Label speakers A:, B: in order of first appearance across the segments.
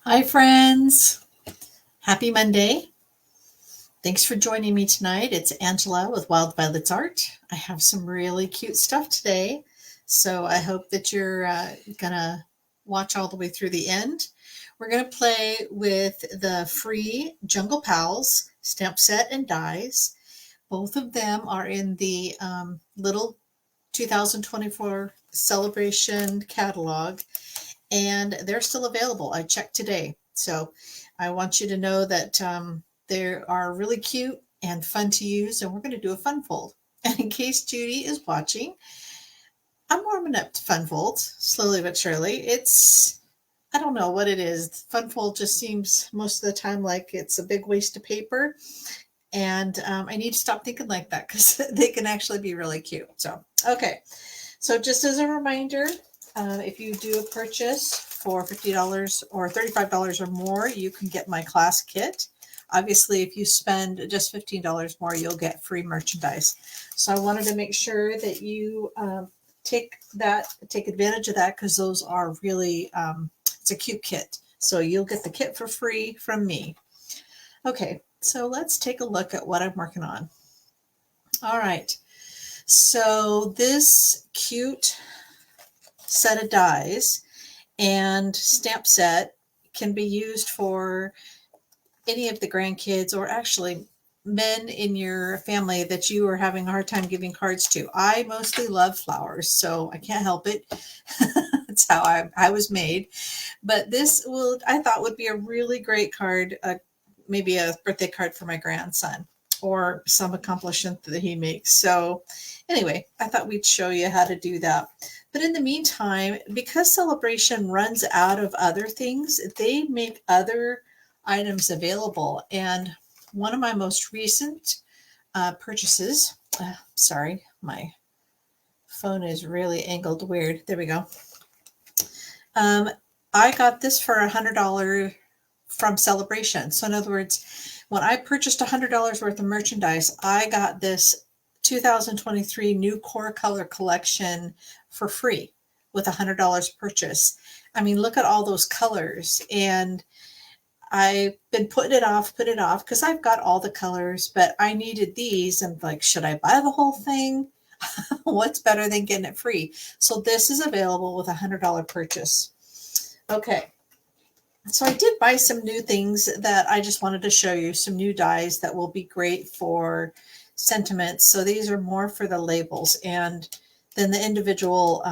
A: Hi, friends. Happy Monday. Thanks for joining me tonight. It's Angela with Wild Violets Art. I have some really cute stuff today, so I hope that you're gonna watch all the way through the end. We're gonna play with the free Jungle Pals stamp set and dies. Both of them are in the little 2024 celebration catalog, and they're still available. I checked today. So I want you to know that they are really cute and fun to use, and we're going to do a fun fold. And in case Judy is watching, I'm warming up to fun folds slowly but surely. I don't know what it is. Fun fold just seems most of the time like it's a big waste of paper. And I need to stop thinking like that because they can actually be really cute. So, okay. So just as a reminder, if you do a purchase for $50 or $35 or more, you can get my class kit. Obviously, if you spend just $15 more, you'll get free merchandise. So I wanted to make sure that you take advantage of that because those are really, it's a cute kit. So you'll get the kit for free from me. Okay, so let's take a look at what I'm working on. All right, so this cute set of dies and stamp set can be used for any of the grandkids or actually men in your family that you are having a hard time giving cards to. I mostly love flowers, so I can't help it. That's how I was made. But I thought would be a really great card, maybe a birthday card for my grandson or some accomplishment that he makes. So anyway, I thought we'd show you how to do that. But in the meantime, because Sale-a-bration runs out of other things, they make other items available. And one of my most recent purchases, sorry, my phone is really angled weird. There we go. I got this for $100 from Sale-a-bration. So in other words, when I purchased $100 worth of merchandise, I got this 2023 new core color collection for free with $100 purchase. I mean, look at all those colors. And I've been putting it off because I've got all the colors, but I needed these and like, should I buy the whole thing? What's better than getting it free? So this is available with a $100 purchase. Okay. So I did buy some new things that I just wanted to show you, some new dies that will be great for sentiments. So these are more for the labels and then the individual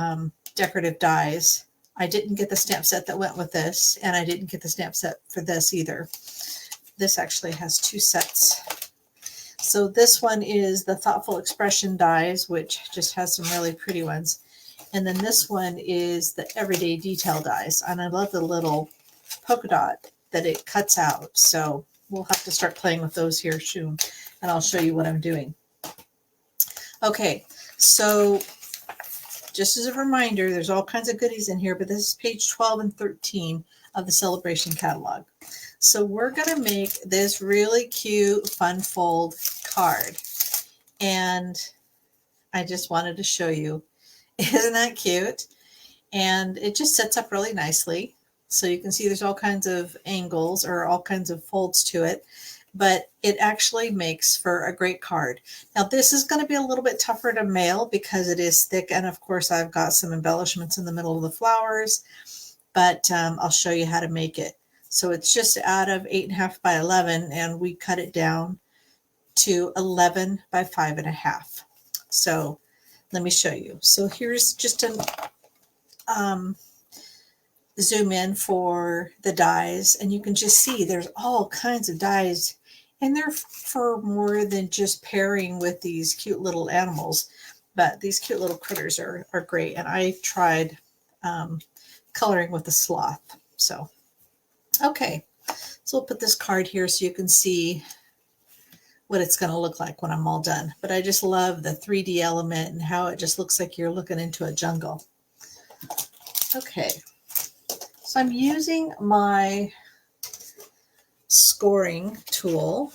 A: decorative dies. I didn't get the stamp set that went with this, and I didn't get the stamp set for this either. This actually has two sets. So this one is the Thoughtful Expression dies, which just has some really pretty ones. And then this one is the Everyday Detail dies. And I love the little polka dot that it cuts out. So we'll have to start playing with those here soon. And I'll show you what I'm doing. Okay, so just as a reminder, there's all kinds of goodies in here, but this is page 12 and 13 of the Sale-a-bration catalog. So we're going to make this really cute fun fold card. And I just wanted to show you. Isn't that cute? And it just sets up really nicely. So you can see there's all kinds of angles or all kinds of folds to it, but it actually makes for a great card. Now this is going to be a little bit tougher to mail because it is thick, and of course I've got some embellishments in the middle of the flowers, but I'll show you how to make it. So it's just out of 8.5 by 11, and we cut it down to 11 by 5.5. So let me show you. So here's just a zoom in for the dies, and you can just see there's all kinds of dies, and they're for more than just pairing with these cute little animals, but these cute little critters are great. And I tried coloring with the sloth. So okay, so we'll put this card here so you can see what it's going to look like when I'm all done. But I just love the 3D element and how it just looks like you're looking into a jungle. Okay, so I'm using my scoring tool.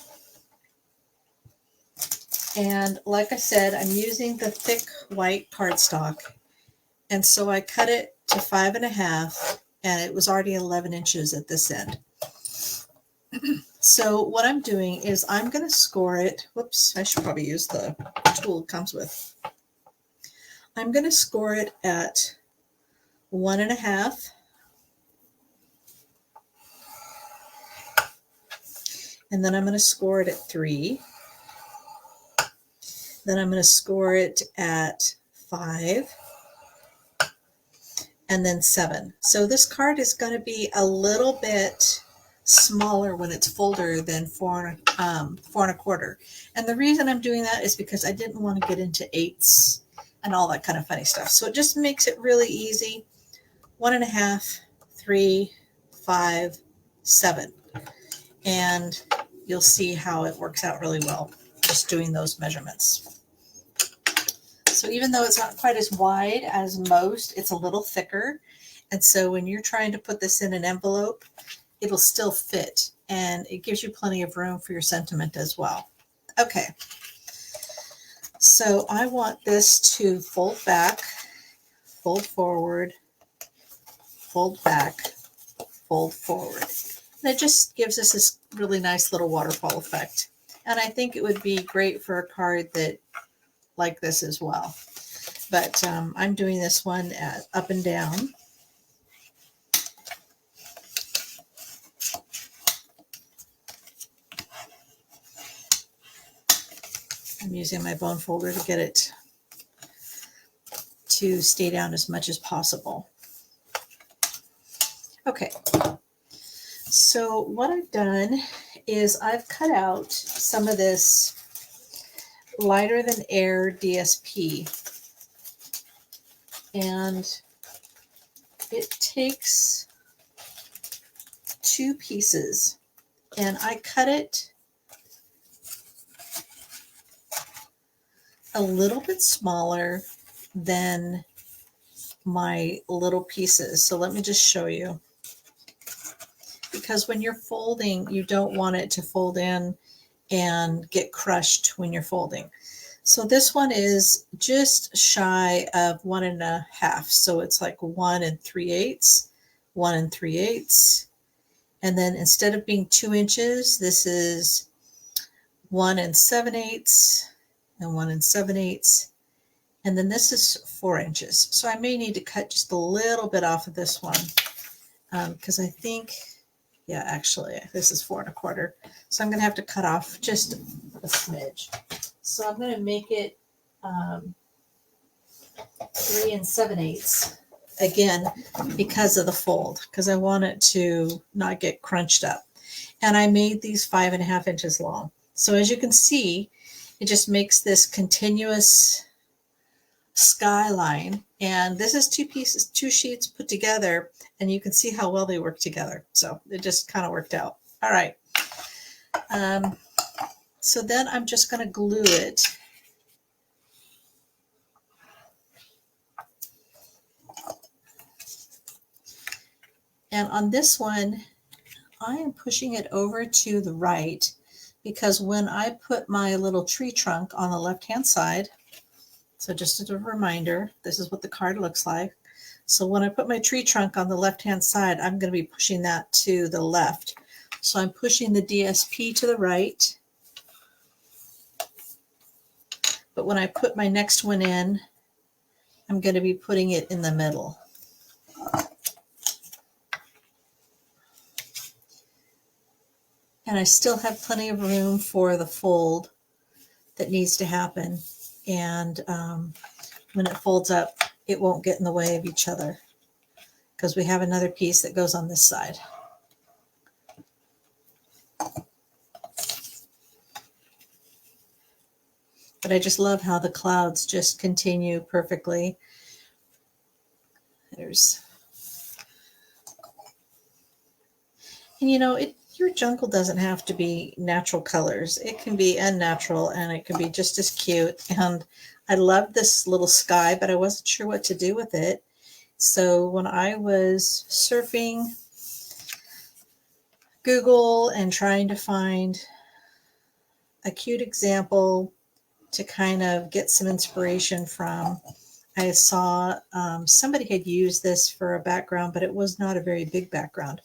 A: And like I said, I'm using the thick white cardstock. And so I cut it to 5.5 and it was already 11 inches at this end. So what I'm doing is I'm going to score it. Whoops, I should probably use the tool it comes with. I'm going to score it at 1.5. And then I'm going to score it at 3. Then I'm going to score it at 5. And then 7. So this card is going to be a little bit smaller when it's fuller than 4.25. And the reason I'm doing that is because I didn't want to get into 8s and all that kind of funny stuff. So it just makes it really easy. 1.5, 3, 5, 7. And you'll see how it works out really well just doing those measurements. So even though it's not quite as wide as most, it's a little thicker. And so when you're trying to put this in an envelope, it'll still fit, and it gives you plenty of room for your sentiment as well. Okay, so I want this to fold back, fold forward, fold back, fold forward. And it just gives us this really nice little waterfall effect. And I think it would be great for a card that like this as well. But I'm doing this one at up and down. I'm using my bone folder to get it to stay down as much as possible. Okay, so what I've done is I've cut out some of this lighter than air DSP, and it takes 2 pieces, and I cut it a little bit smaller than my little pieces. So let me just show you. Because when you're folding, you don't want it to fold in and get crushed when you're folding. So this one is just shy of 1.5. So it's like 1 3/8, 1 3/8. And then instead of being 2 inches, this is 1 7/8 and 1 7/8. And then this is 4 inches. So I may need to cut just a little bit off of this one because I think, yeah, actually this is 4.25. So I'm going to have to cut off just a smidge. So I'm going to make it 3 7/8 again because of the fold, because I want it to not get crunched up. And I made these 5.5 inches long. So as you can see, it just makes this continuous skyline. And this is 2 pieces, 2 sheets put together, and you can see how well they work together. So it just kind of worked out. All right. So then I'm just going to glue it. And on this one, I am pushing it over to the right because when I put my little tree trunk on the left-hand side, so just as a reminder, this is what the card looks like. So when I put my tree trunk on the left-hand side, I'm going to be pushing that to the left. So I'm pushing the DSP to the right. But when I put my next one in, I'm going to be putting it in the middle. And I still have plenty of room for the fold that needs to happen. And when it folds up, it won't get in the way of each other because we have another piece that goes on this side. But I just love how the clouds just continue perfectly. And you know, your jungle doesn't have to be natural colors. It can be unnatural and it can be just as cute. And I love this little sky, but I wasn't sure what to do with it. So when I was surfing Google and trying to find a cute example to kind of get some inspiration from, I saw somebody had used this for a background, but it was not a very big background.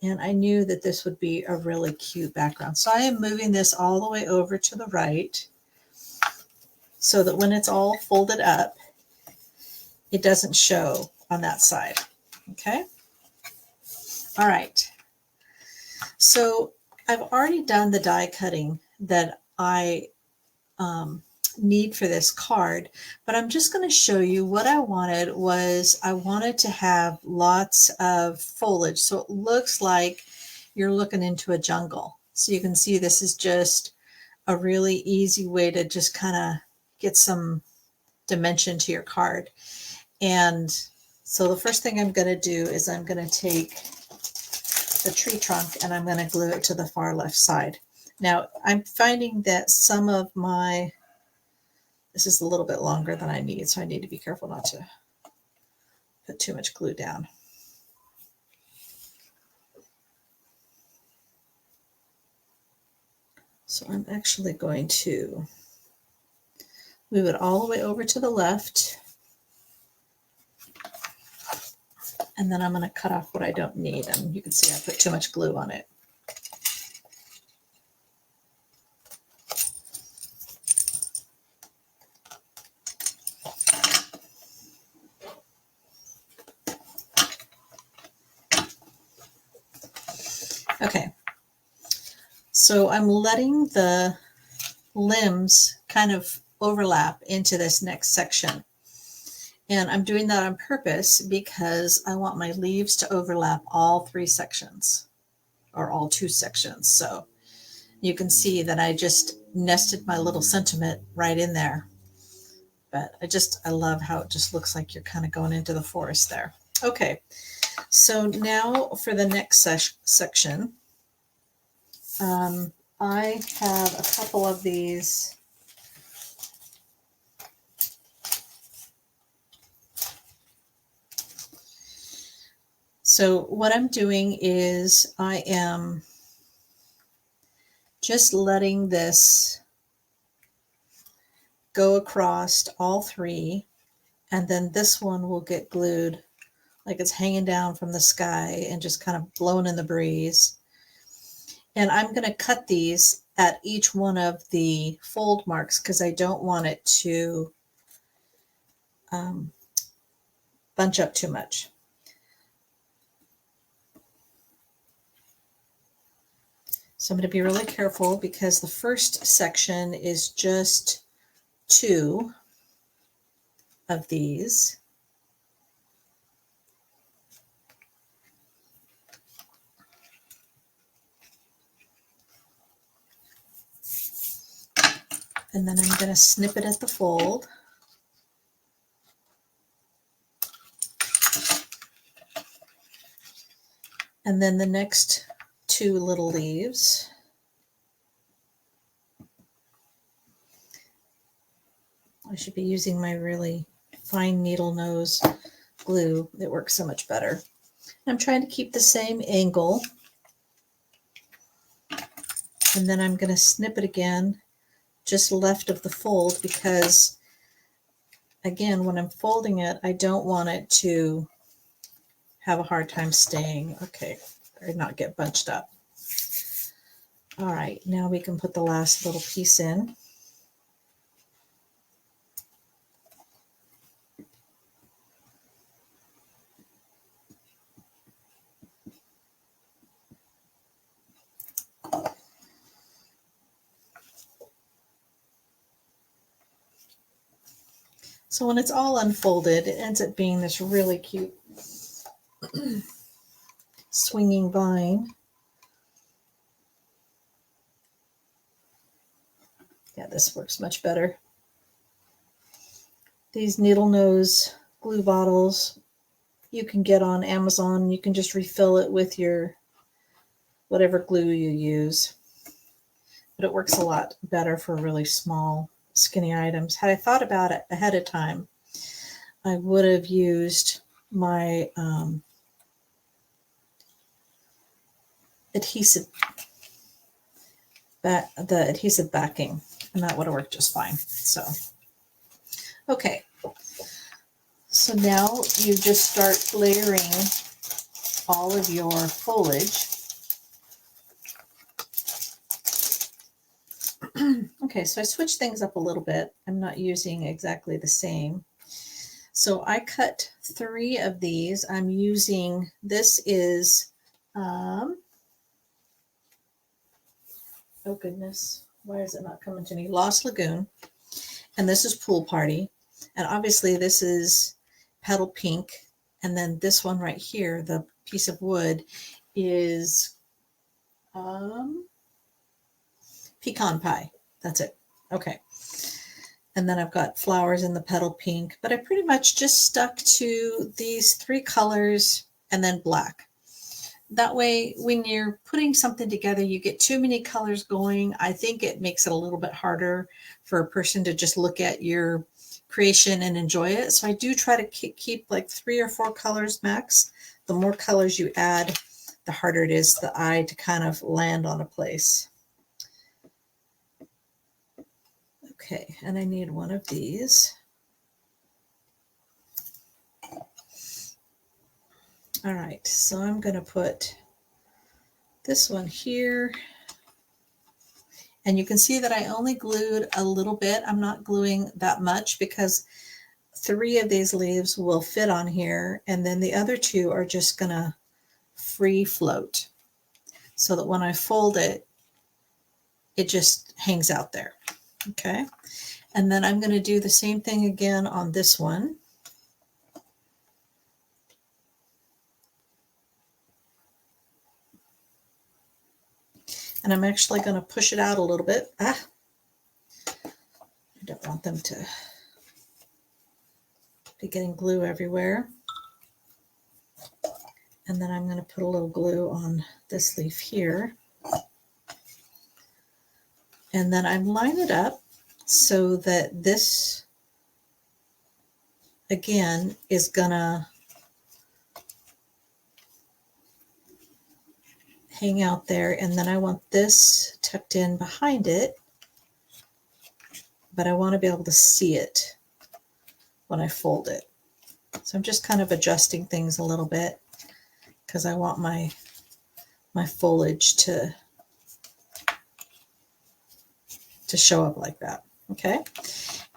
A: And I knew that this would be a really cute background. So I am moving this all the way over to the right so that when it's all folded up, it doesn't show on that side. Okay. All right. So I've already done the die cutting that I need for this card, but I'm just going to show you what I wanted. I wanted to have lots of foliage, so it looks like you're looking into a jungle. So you can see this is just a really easy way to just kind of get some dimension to your card. And so the first thing I'm going to do is I'm going to take the tree trunk and I'm going to glue it to the far left side. Now I'm finding that some of my, this is a little bit longer than I need, so I need to be careful not to put too much glue down. So I'm actually going to move it all the way over to the left. And then I'm going to cut off what I don't need. And you can see I put too much glue on it. Okay. So I'm letting the limbs kind of overlap into this next section. And I'm doing that on purpose because I want my leaves to overlap all 3 sections or all 2 sections. So you can see that I just nested my little sentiment right in there. But I love how it just looks like you're kind of going into the forest there. Okay, so now for the next section, I have a couple of these So what I'm doing is I am just letting this go across all 3, and then this one will get glued like it's hanging down from the sky and just kind of blowing in the breeze. And I'm going to cut these at each one of the fold marks because I don't want it to bunch up too much. So I'm going to be really careful because the first section is just 2 of these. And then I'm going to snip it at the fold. And then the next 2 little leaves. I should be using my really fine needle nose glue. It works so much better. I'm trying to keep the same angle. And then I'm going to snip it again, just left of the fold, because again, when I'm folding it, I don't want it to have a hard time staying. Okay, or not get bunched up. All right, now we can put the last little piece in. So when it's all unfolded, it ends up being this really cute swinging vine. Yeah, this works much better. These needle nose glue bottles you can get on Amazon. You can just refill it with your whatever glue you use. But it works a lot better for really small, skinny items. Had I thought about it ahead of time, I would have used my adhesive backing, and that would have worked just fine. So, okay. So now you just start layering all of your foliage. Okay, so I switched things up a little bit. I'm not using exactly the same. So I cut 3 of these. I'm using, this is, oh goodness, why is it not coming to me? Lost Lagoon. And this is Pool Party. And obviously this is Petal Pink. And then this one right here, the piece of wood, is Pecan Pie. That's it. Okay. And then I've got flowers in the Petal Pink. But I pretty much just stuck to these 3 colors and then black. That way, when you're putting something together, you get too many colors going. I think it makes it a little bit harder for a person to just look at your creation and enjoy it. So I do try to keep like 3 or 4 colors max. The more colors you add, the harder it is the eye to kind of land on a place. Okay, and I need one of these. All right, so I'm going to put this one here. And you can see that I only glued a little bit. I'm not gluing that much because 3 of these leaves will fit on here. And then the other 2 are just going to free float so that when I fold it, it just hangs out there. Okay. And then I'm going to do the same thing again on this one. And I'm actually going to push it out a little bit. I don't want them to be getting glue everywhere. And then I'm going to put a little glue on this leaf here. And then I line it up so that this, again, is going to hang out there. And then I want this tucked in behind it, but I want to be able to see it when I fold it. So I'm just kind of adjusting things a little bit because I want my foliage to show up like that. Okay.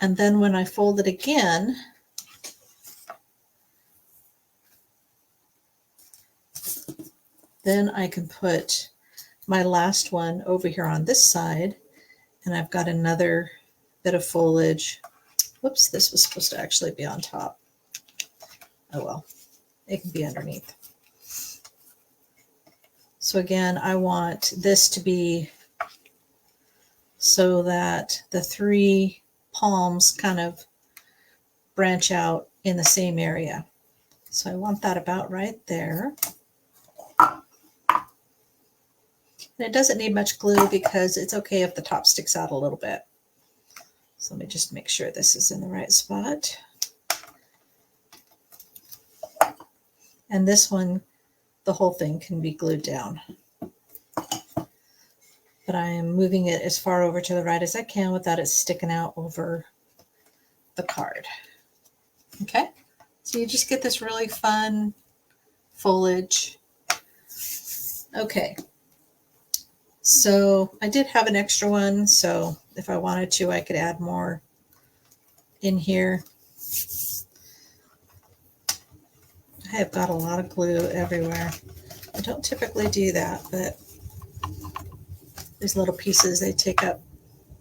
A: And then when I fold it again, then I can put my last one over here on this side, and I've got another bit of foliage. Whoops, this was supposed to actually be on top. Oh well, it can be underneath. So again, I want this to be so that the 3 palms kind of branch out in the same area. So I want that about right there. And it doesn't need much glue because it's okay if the top sticks out a little bit. So let me just make sure this is in the right spot. And this one, the whole thing can be glued down. But I am moving it as far over to the right as I can without it sticking out over the card. Okay, so you just get this really fun foliage. Okay, so I did have an extra one, so if I wanted to, I could add more in here. I have got a lot of glue everywhere. I don't typically do that, but these little pieces, they take up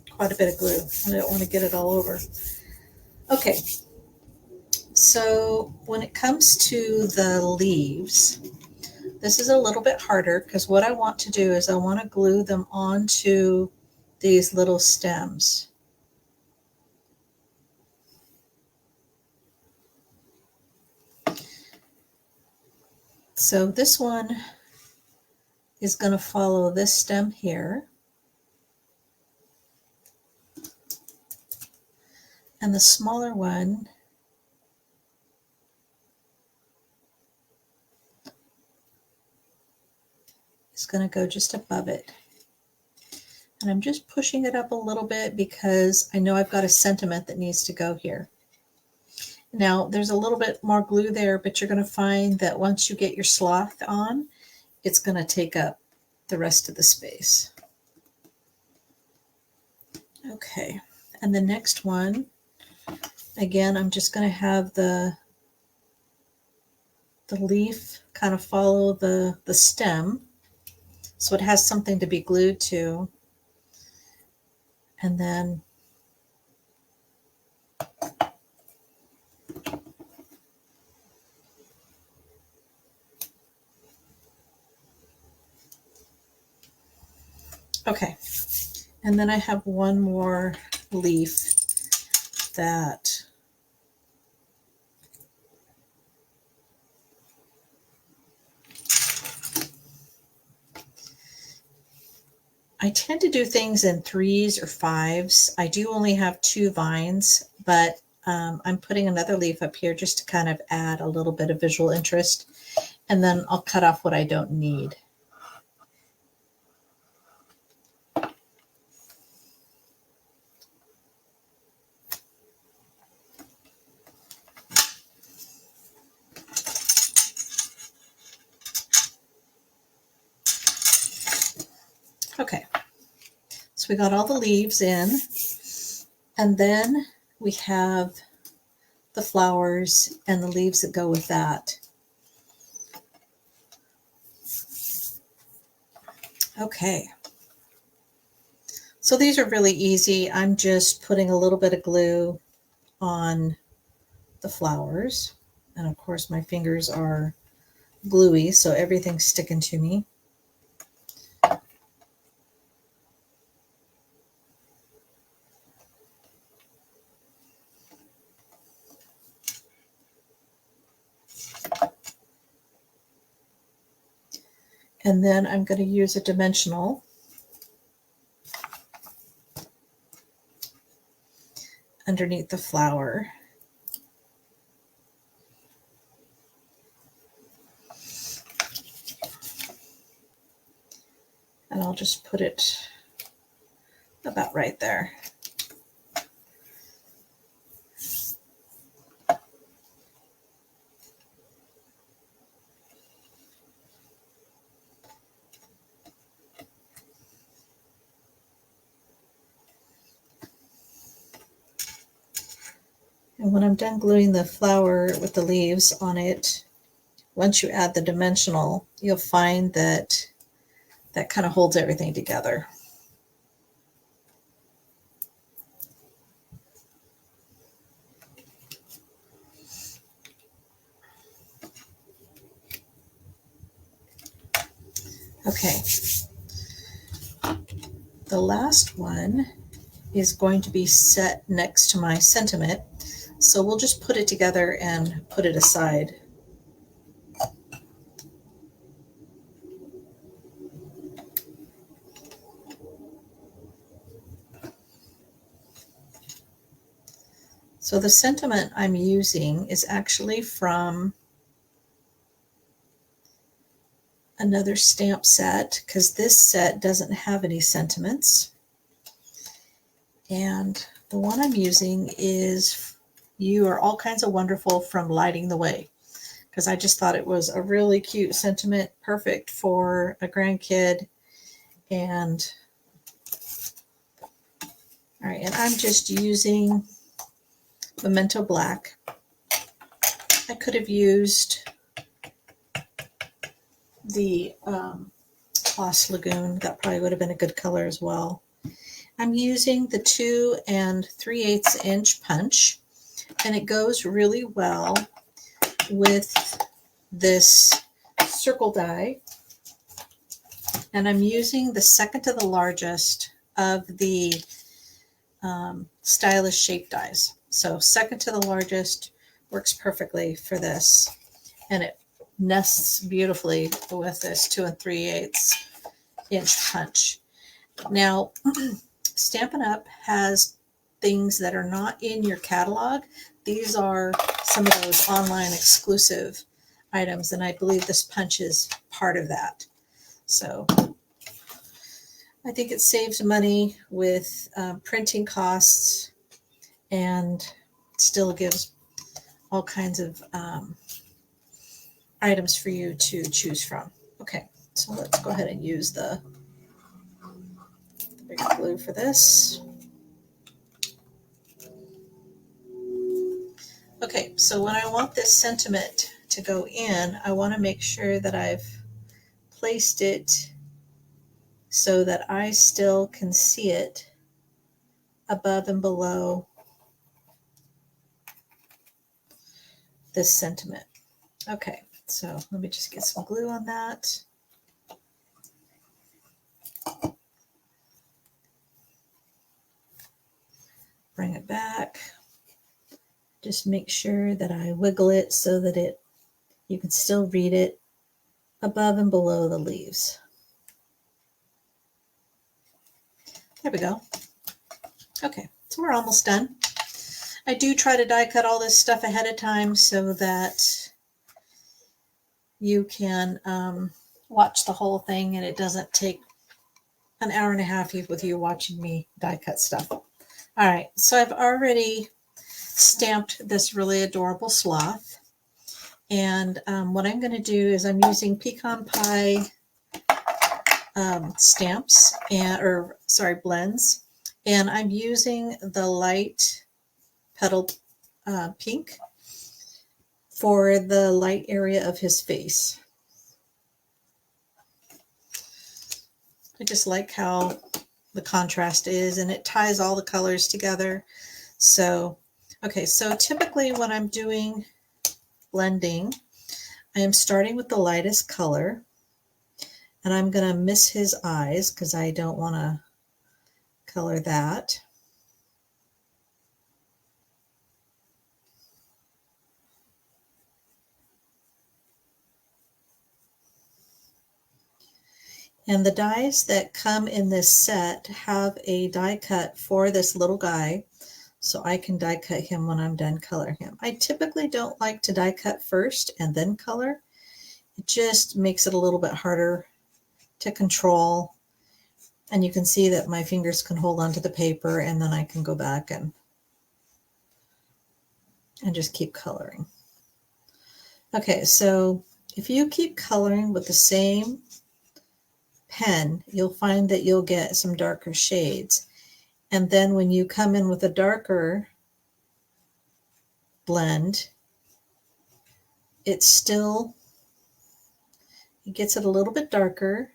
A: quite a bit of glue. I don't want to get it all over. Okay, so when it comes to the leaves, this is a little bit harder because what I want to do is I want to glue them onto these little stems. So this one is going to follow this stem here. And the smaller one is going to go just above it. And I'm just pushing it up a little bit because I know I've got a sentiment that needs to go here. Now there's a little bit more glue there, but you're going to find that once you get your sloth on, it's going to take up the rest of the space. Okay, and the next one, again, I'm just going to have the leaf kind of follow the stem, so it has something to be glued to. And then okay, and then I have one more leaf that I tend to do things in 3s or 5s. I do only have 2 vines, but I'm putting another leaf up here just to kind of add a little bit of visual interest, and then I'll cut off what I don't need. Okay, so we got all the leaves in, and then we have the flowers and the leaves that go with that. Okay, so these are really easy. I'm just putting a little bit of glue on the flowers, and of course my fingers are gluey, so everything's sticking to me. And then I'm going to use a dimensional underneath the flower. And I'll just put it about right there. And when I'm done gluing the flower with the leaves on it, once you add the dimensional, you'll find that that kind of holds everything together. Okay, the last one is going to be set next to my sentiment, so we'll just put it together and put it aside. So the sentiment I'm using is actually from another stamp set, because this set doesn't have any sentiments. And the one I'm using is "You Are All Kinds of Wonderful" from Lighting the Way, because I just thought it was a really cute sentiment, perfect for a grandkid. And all right, and I'm just using Memento Black. I could have used the Gloss Lagoon. That probably would have been a good color as well. I'm using the 2 3/8 inch punch, and it goes really well with this circle die. And I'm using the second to the largest of the stylish shape dies. So second to the largest works perfectly for this, and it nests beautifully with this 2 3/8 inch punch. Now, Stampin' Up! Has things that are not in your catalog. These are some of those online exclusive items, and I believe this punch is part of that. So I think it saves money with printing costs, and still gives all kinds of items for you to choose from. Okay, so let's go ahead and use the big glue for this. Okay, so when I want this sentiment to go in, I want to make sure that I've placed it so that I still can see it above and below this sentiment. Okay, so let me just get some glue on that. Bring it back. Just make sure that I wiggle it so that you can still read it above and below the leaves. There we go. Okay, so we're almost done. I do try to die cut all this stuff ahead of time so that you can watch the whole thing and it doesn't take an hour and a half with you watching me die cut stuff. All right, so I've already stamped this really adorable sloth. And what I'm going to do is I'm using pecan pie stamps, blends. And I'm using the light petal pink for the light area of his face. I just like how the contrast is, and it ties all the colors together. So, okay, so typically when I'm doing blending, I am starting with the lightest color, and I'm going to miss his eyes because I don't want to color that. And the dies that come in this set have a die cut for this little guy, so I can die cut him when I'm done coloring him. I typically don't like to die cut first and then color. It just makes it a little bit harder to control. And you can see that my fingers can hold onto the paper, and then I can go back and just keep coloring. Okay, so if you keep coloring with the same pen, you'll find that you'll get some darker shades. And then when you come in with a darker blend, it gets it a little bit darker,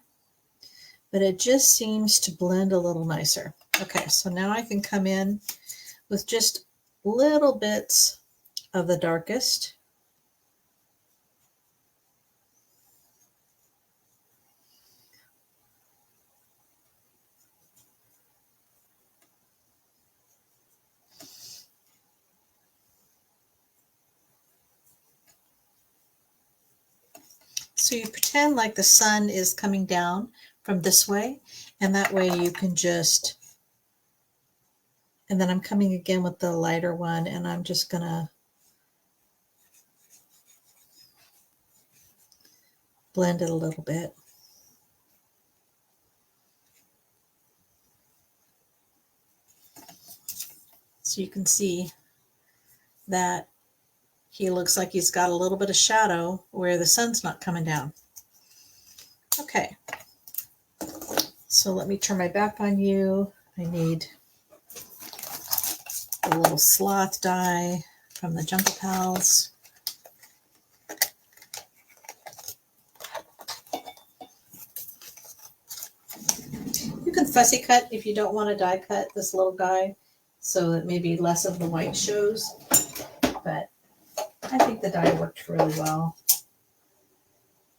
A: but it just seems to blend a little nicer. Okay, so now I can come in with just little bits of the darkest. So you pretend like the sun is coming down from this way, and that way you can just, and then I'm coming again with the lighter one, and I'm just gonna blend it a little bit. So you can see that he looks like he's got a little bit of shadow where the sun's not coming down. Okay, so let me turn my back on you. I need a little sloth die from the Jungle Pals. You can fussy cut if you don't want to die cut this little guy so that maybe less of the white shows, but I think the die worked really well.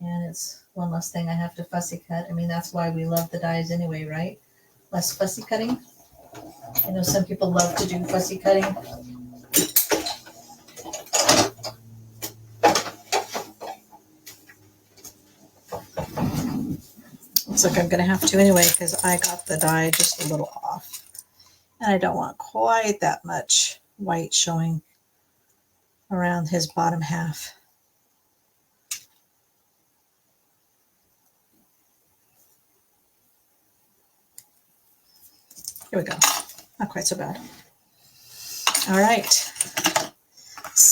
A: And it's one less thing I have to fussy cut. I mean, that's why we love the dies anyway, right? Less fussy cutting. I know some people love to do fussy cutting. Looks like I'm going to have to anyway because I got the die just a little off. And I don't want quite that much white showing around his bottom half. Here we go. Not quite so bad. All right.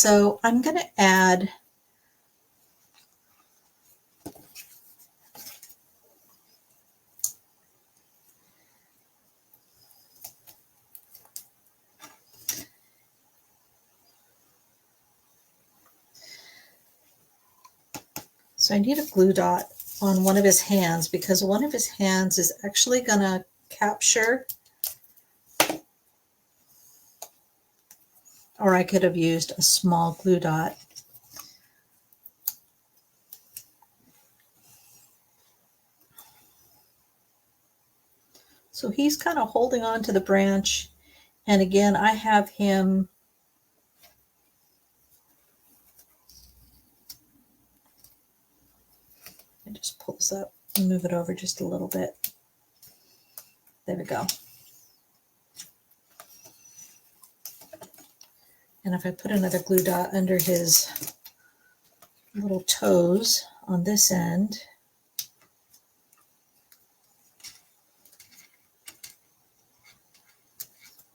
A: So I'm going to add I need a glue dot on one of his hands because one of his hands is actually going to capture, or I could have used a small glue dot. So he's kind of holding on to the branch, and again I have him just pull this up and move it over just a little bit. There we go. And if I put another glue dot under his little toes on this end,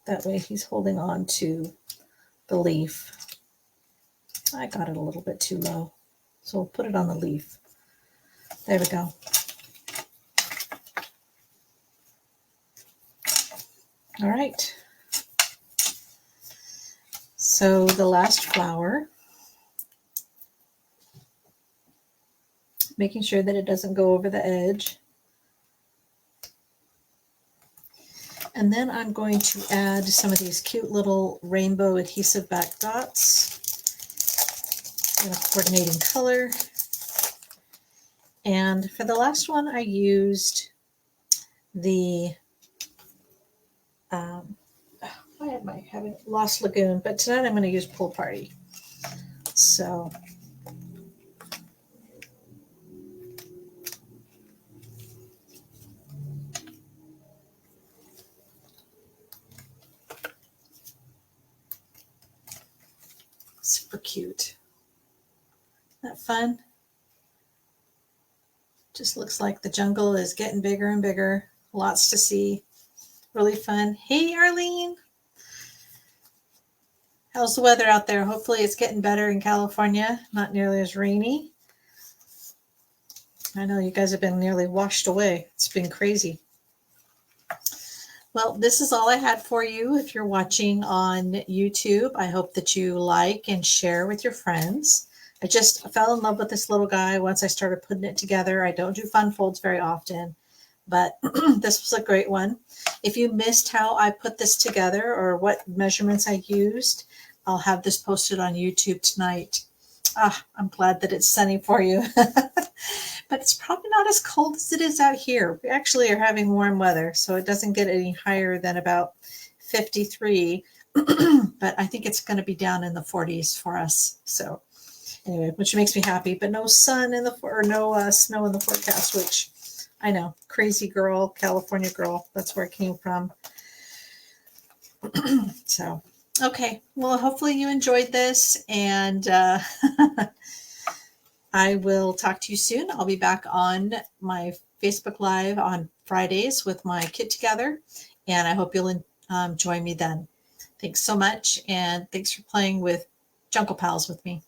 A: that way he's holding on to the leaf. I got it a little bit too low, so we'll put it on the leaf. There we go. All right. So the last flower, making sure that it doesn't go over the edge. And then I'm going to add some of these cute little rainbow adhesive back dots in a coordinating color. And for the last one, I used the, why am I having Lost Lagoon? But tonight I'm going to use Pool Party. So super cute. Isn't that fun? Just looks like the jungle is getting bigger and bigger. Lots to see. Really fun. Hey, Arlene. How's the weather out there? Hopefully it's getting better in California. Not nearly as rainy. I know you guys have been nearly washed away. It's been crazy. Well, this is all I had for you. If you're watching on YouTube, I hope that you like and share with your friends. I just fell in love with this little guy once I started putting it together. I don't do fun folds very often, but this was a great one. If you missed how I put this together or what measurements I used, I'll have this posted on YouTube tonight. I'm glad that it's sunny for you. But it's probably not as cold as it is out here. We actually are having warm weather, so it doesn't get any higher than about 53. But I think it's going to be down in the 40s for us. So anyway, which makes me happy. But no sun in the or no snow in the forecast, which I know, crazy girl, California girl. That's where it came from. So okay, well, hopefully you enjoyed this, and I will talk to you soon. I'll be back on my Facebook Live on Fridays with my Kit Together, and I hope you'll join me then. Thanks so much, and thanks for playing with Jungle Pals with me.